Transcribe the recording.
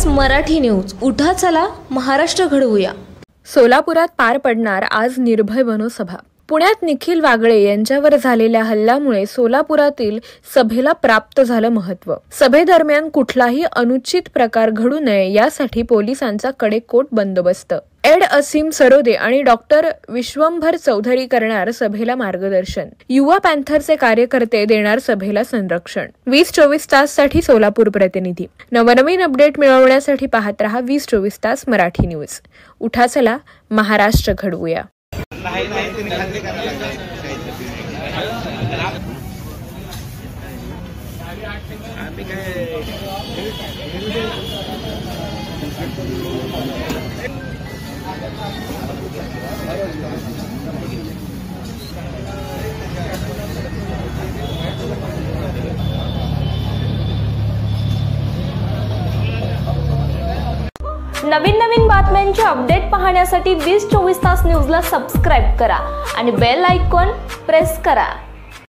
तास मराठी न्यूज. उठा चला महाराष्ट्र घडवूया. सोलापुरात पार पडणार आज निर्भय बनो सभा. पुण्यात निखिल वागळे यांच्यावर झालेल्या हल्ल्यामुळे सोलापुरातील सभेला प्राप्त झालं महत्त्व. सभेदरम्यान कुठलाही अनुचित प्रकार घडू नये यासाठी पोलिसांचा कडेकोट बंदोबस्त. एड असीम सरोदे आणि डॉक्टर विश्वंभर चौधरी करणार सभेला मार्गदर्शन. युवा पॅन्थरचे कार्यकर्ते देणार सभेला संरक्षण. 20-24 ताससाठी सोलापूर प्रतिनिधी. नवनवीन अपडेट मिळवण्यासाठी पाहत रहा 20-24 तास मराठी न्यूज. उठा चला महाराष्ट्र घडवूया. नवीन बातम्यांचे अपडेट पाहण्यासाठी 20-24 तास न्यूजला सबस्क्राइब करा आणि बेल आयकॉन प्रेस करा.